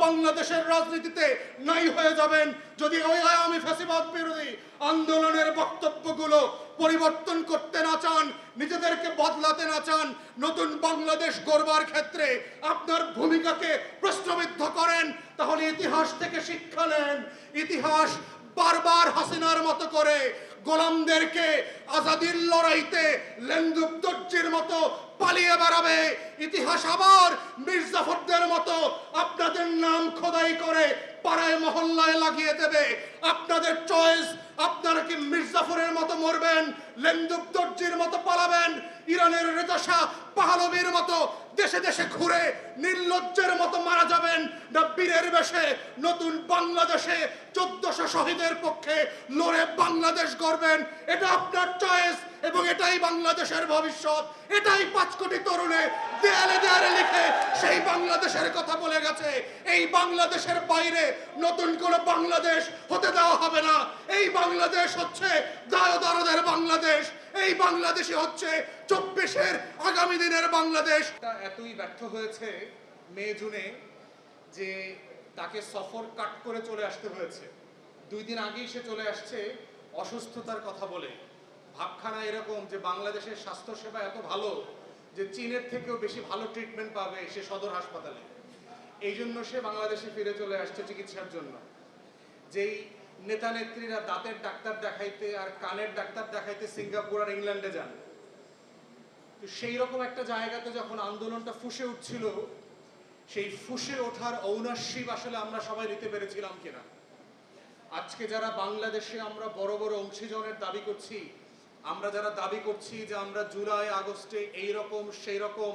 বাংলাদেশের রাজনীতিতে নাই হয়ে যাবেন যদি ওই আওয়ামী ফ্যাসিবাদ বিরোধী আন্দোলনের বক্তব্যগুলো পরিবর্তন করতে না চান, নিজেদেরকে বদলাতে না চান, নতুন বাংলাদেশ গড়বার ক্ষেত্রে আপনার ভূমিকাকে প্রশ্নবিদ্ধ করেন, তাহলে ইতিহাস থেকে শিক্ষা নেন। ইতিহাস বারবার হাসিনার মতো করে গোলামদেরকে আজাদির লড়াইতে লেন্দুক দর্জির মতো পালিয়ে বেড়াবে। ইতিহাস আবার মির্জাফরদের মতো আপনাদের নাম খোদাই করে পাড়ায় মহল্লায় লাগিয়ে দেবে। আপনাদের চয়েস, আপনারা কি মির্জাফরের মতো মরবেন, লেন্দুক দর্জির মতো পালাবেন, ইরানের রেজা শাহ পাহলবীর মতো দেশে দেশে ঘুরে নির্লজ্জের মতো মারা যাবেন, না বীরের বেশে নতুন বাংলাদেশে 1400 শহীদের পক্ষে লড়ে বাংলাদেশ গড়বেন? এটা আপনার চয়েস এবং এটাই বাংলাদেশের ভবিষ্যৎ। এটাই 5 কোটি তরুণে দেয়ালে দেয়ালে লিখে সেই বাংলাদেশের কথা বলে গেছে। এই বাংলাদেশের বাইরে নতুন কোন বাংলাদেশ হতে দেওয়া হবে না। এই বাংলাদেশ হচ্ছে দায়দারদের বাংলাদেশ। এই বাংলাদেশই হচ্ছে 24-এর আগামী দিনের বাংলাদেশ। এতই ব্যর্থ হয়েছে মে জুনে যে তাকে সফর কাট করে চলে আসতে হয়েছে। 2 দিন আগেই সে চলে আসছে অসুস্থতার কথা বলে। ভাবখানা এরকম যে বাংলাদেশের স্বাস্থ্যসেবা এত ভালো যে চীনের থেকেও বেশি ভালো ট্রিটমেন্ট পাবে সে সদর হাসপাতালে। এই জন্য সে বাংলাদেশে ফিরে চলে আসছে চিকিৎসার জন্য। যেই নেতা নেত্রীরা দাঁতের ডাক্তার দেখাইতে আর কানের ডাক্তার দেখাইতে সিঙ্গাপুর আর ইংল্যান্ডে যান, তো সেই রকম একটা জায়গাতে যখন আন্দোলনটা ফুঁসে উঠছিল, সেই ফুঁসে ওঠার ঔনাসিক আসলে আমরা সবাই নিতে পেরেছিলাম কিনা? আজকে যারা বাংলাদেশে আমরা বড় বড় অংশীজনের দাবি করছি, আমরা যারা দাবি করছি যে আমরা জুলাই আগস্টে এই রকম সেই রকম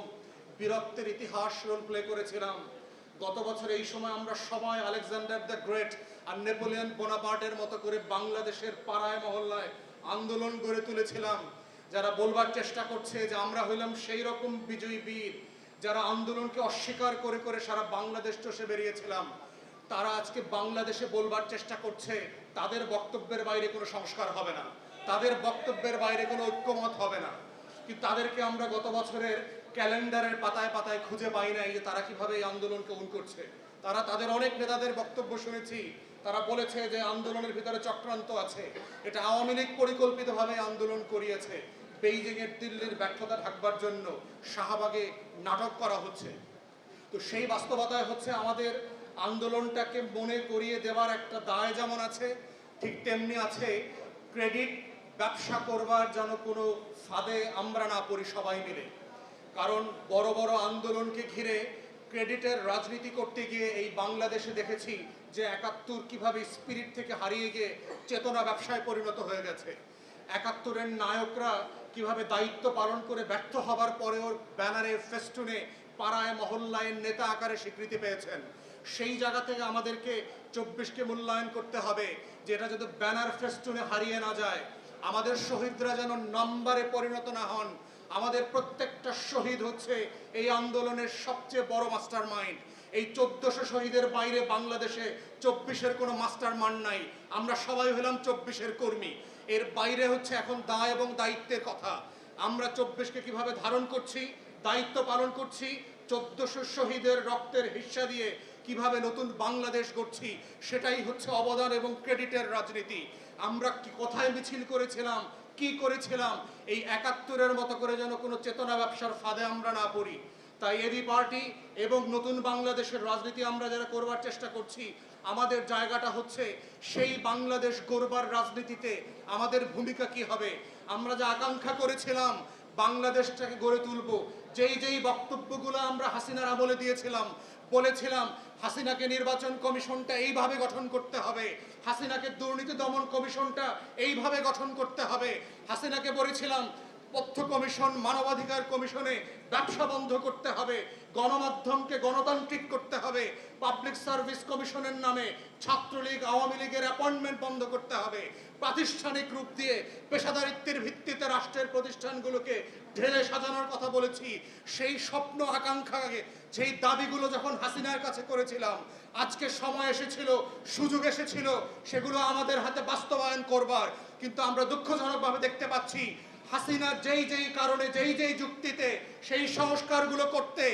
বীরত্বের ইতিহাস রোল প্লে করেছিলাম, গত বছর এই সময় আমরা সবাই আলেকজান্ডার দ্য গ্রেট আর নেপোলিয়ন বোনাপার্টের মতো করে বাংলাদেশের পাড়ায় মহল্লায় আন্দোলন গড়ে তুলেছিলাম, যারা বলবার চেষ্টা করছে যে আমরা হইলাম সেই রকম বিজয়ী বীর, যারা আন্দোলনকে অস্বীকার করে করে সারা বাংলাদেশ চষে বেরিয়েছিলাম, তারা আজকে বাংলাদেশে বলবার চেষ্টা করছে তাদের বক্তব্যের বাইরে কোনো সংস্কার হবে না, তাদের বক্তব্যের বাইরে কোনো ঐক্যমত হবে না। কিন্তু তাদেরকে আমরা গত বছরের ক্যালেন্ডারের পাতায় পাতায় খুঁজে পাই নাই যে তারা কিভাবে এই আন্দোলনকে করছে। তারা তাদের অনেক নেতাদের বক্তব্য শুনেছি, তারা বলেছে যে আন্দোলনের ভিতরে চক্রান্ত আছে, এটা আওয়ামী লীগ পরিকল্পিতভাবে আন্দোলন করিয়েছে, বেইজিং এর দিল্লির ব্যর্থতা ঢাকবার জন্য শাহবাগে নাটক করা হচ্ছে। তো সেই বাস্তবতায় হচ্ছে আমাদের আন্দোলনটাকে মনে করিয়ে দেওয়ার একটা দায় যেমন আছে, ঠিক তেমনি আছে ক্রেডিট ব্যবসা করবার যেন কোনো ফাঁদে আমরা না পড়ি সবাই মিলে। কারণ বড় বড় আন্দোলনকে ঘিরে ক্রেডিটের রাজনীতি করতে গিয়ে এই বাংলাদেশে দেখেছি যে 71 কিভাবে স্পিরিট থেকে হারিয়ে গিয়ে চেতনা ব্যবসায় পরিণত হয়ে গেছে। 71-এর নায়করা কিভাবে দায়িত্ব পালন করে ব্যর্থ হবার পরেও ব্যানারে ফেস্টুনে পাড়ায় মহল্লায় নেতা আকারে স্বীকৃতি পেয়েছেন। সেই জায়গা থেকে আমাদেরকে 24কে মূল্যায়ন করতে হবে, যেটা যদি ব্যানার ফেস্টুনে হারিয়ে না যায়, আমাদের শহীদরা যেন নম্বরে পরিণত না হন। আমাদের প্রত্যেকটা শহীদ হচ্ছে এই আন্দোলনের সবচেয়ে বড় মাস্টার মাইন্ড। এই 1400 শহীদের বাইরে বাংলাদেশে 24-এর কোনো মাস্টার মাইন্ড নাই। আমরা সবাই হলাম 24-এর কর্মী। এর বাইরে হচ্ছে এখন দায় এবং দায়িত্বের কথা। আমরা 24কে কিভাবে ধারণ করছি, দায়িত্ব পালন করছি, 1400 শহীদের রক্তের হিস্সা দিয়ে কিভাবে নতুন বাংলাদেশ গড়ছি, সেটাই হচ্ছে অবদান এবং ক্রেডিটের রাজনীতি। আমরা কি কোথায় মিছিল করেছিলাম, কি করেছিলাম, এই 71-এর মতো করে যেন কোনো চেতনা ব্যবসার ফাঁদে আমরা না পড়ি। তাই এবি পার্টি এবং নতুন বাংলাদেশের রাজনীতি আমরা যারা করবার চেষ্টা করছি, আমাদের জায়গাটা হচ্ছে সেই বাংলাদেশ গড়বার রাজনীতিতে আমাদের ভূমিকা কি হবে। আমরা যা আকাঙ্ক্ষা করেছিলাম বাংলাদেশটাকে গড়ে তুলব, যেই বক্তব্যগুলো আমরা হাসিনার আমলে দিয়েছিলাম, বলেছিলাম হাসিনাকে নির্বাচন কমিশনটা এইভাবে গঠন করতে হবে, হাসিনাকে দুর্নীতি দমন কমিশনটা এইভাবে গঠন করতে হবে, হাসিনাকে বলেছিলাম তথ্য কমিশন, মানবাধিকার কমিশনে ব্যবসা বন্ধ করতে হবে, গণমাধ্যমকে গণতান্ত্রিক করতে হবে, পাবলিক সার্ভিস কমিশনের নামে ছাত্রলীগ আওয়ামী লীগের অ্যাপয়েন্টমেন্ট বন্ধ করতে হবে, প্রাতিষ্ঠানিক রূপ দিয়ে পেশাদারিত্বের ভিত্তিতে রাষ্ট্রের প্রতিষ্ঠানগুলোকে ঢেলে সাজানোর কথা বলেছি। সেই স্বপ্ন আকাঙ্ক্ষাকে, সেই দাবিগুলো যখন হাসিনার কাছে করেছিলাম, আজকে সময় এসেছিল, সুযোগ এসেছিল সেগুলো আমাদের হাতে বাস্তবায়ন করবার। কিন্তু আমরা দুঃখজনকভাবে দেখতে পাচ্ছি হাসিনা যেই কারণে যেই যুক্তিতে সেই সংস্কারগুলো করতে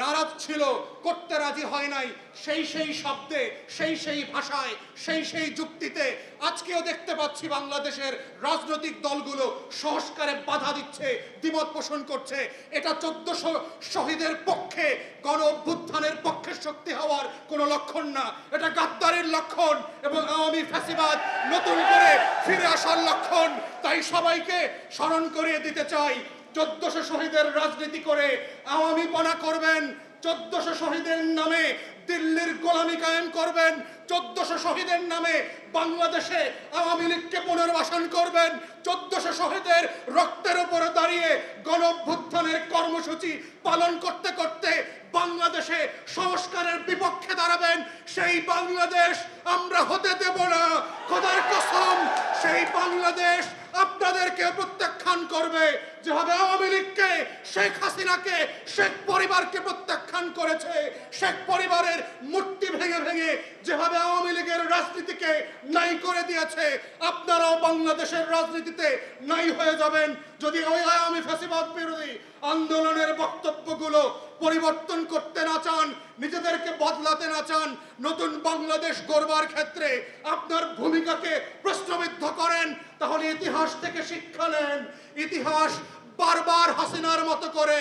নারাজ ছিল, করতে রাজি হয় নাই, সেই শব্দে, সেই ভাষায়, সেই যুক্তিতে আজকেও দেখতে পাচ্ছি বাংলাদেশের রাজনৈতিক দলগুলো সংস্কারে বাধা দিচ্ছে, দ্বিমত পোষণ করছে। এটা 1400 শহীদের পক্ষে, গণ অভ্যুত্থানের পক্ষে শক্তি হওয়ার কোনো লক্ষণ না, এটা গাদ্দারির লক্ষণ এবং আওয়ামী ফ্যাসিবাদ নতুন করে ফিরে আসার লক্ষণ। তাই সবাইকে স্মরণ করিয়ে দিতে চাই, 1400 শহীদের রাজনীতি করে আওয়ামীপনা করবেন, 1400 শহীদের নামে দিল্লির গোলামি কায়েম করবেন, 1400 শহীদের নামে বাংলাদেশে আওয়ামী লীগকে পুনর্বাসন করবেন, 1400 শহীদের রক্তের উপরে দাঁড়িয়ে গণ অভ্যুত্থানের কর্মসূচি পালন করতে করতে বাংলাদেশে সংস্কারের বিপক্ষে দাঁড়াবেন। সেই বাংলাদেশ আমরা হতে দেব না, খোদার কসম। সেই বাংলাদেশ আপনাদেরকে প্রত্যাখ্যান করবে, যেভাবে আওয়ামী লীগকে, শেখ হাসিনাকে, শেখ পরিবারকে প্রত্যাখ্যান করেছে, শেখ পরিবারের মূর্তি ভেঙে ভেঙে যেভাবে আওয়ামী লীগের রাজনীতিকে নাই করে দিয়েছে, আপনারাও বাংলাদেশের রাজনীতিতে নাই হয়ে যাবেন যদি ওই আওয়ামী ফ্যাসিবাদ বিরোধী আন্দোলনের বক্তব্যগুলো পরিবর্তন করতে না চান, নিজেদেরকে বদলাতে না চান, নতুন বাংলাদেশ গড়বার ক্ষেত্রে আপনার ভূমিকাকে প্রশ্নবিদ্ধ করেন, তাহলে ইতিহাস থেকে শিক্ষা নেন। ইতিহাস বারবার হাসিনার মতো করে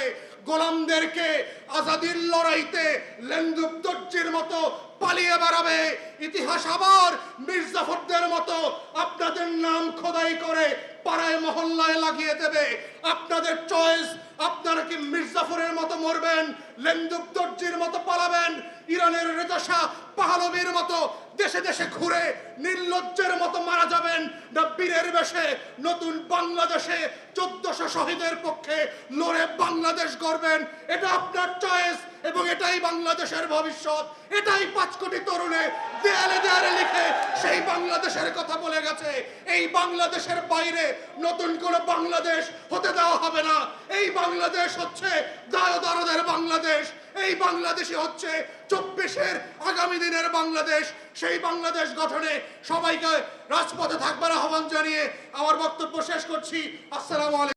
গোলামদেরকে আজাদির লড়াইতে লেন্দুব দর্জির মতো পালিয়ে বেড়াবে। ইতিহাস আবার মির্জাফরদের মতো আপনাদের নাম খোদাই করে পাড়ায় মহল্লায় লাগিয়ে দেবে। আপনাদের চয়েস, আপনারা কি মির্জাফরের মতো মরবেন, লেন্দুব দর্জির মতো পালাবেন, ইরানের রেজা শাহ পাহলভীর মতো দেশে দেশে ঘুরে নির্লজ্জের মতো মারা যাবেন, না বীরের বেশে নতুন বাংলাদেশে 1400 শহীদের পক্ষে লড়ে বাংলাদেশ গড়বেন? এটা আপনার চয়েস এবং এটাই বাংলাদেশের ভবিষ্যৎ। এটাই 5 কোটি তরুণে দেয়ালে দেয়ালে লিখে সেই বাংলাদেশের কথা বলে গেছে। এই বাংলাদেশের বাইরে নতুন কোনো বাংলাদেশ হতে দেওয়া হবে না। এই বাংলাদেশ হচ্ছে দায়দারদের বাংলাদেশ। এই বাংলাদেশই হচ্ছে 24-এর আগামী দিনের বাংলাদেশ। সেই বাংলাদেশ গঠনে সবাইকে রাজপথে থাকবার আহ্বান জানিয়ে আমার বক্তব্য শেষ করছি। আসসালামু আলাইকুম।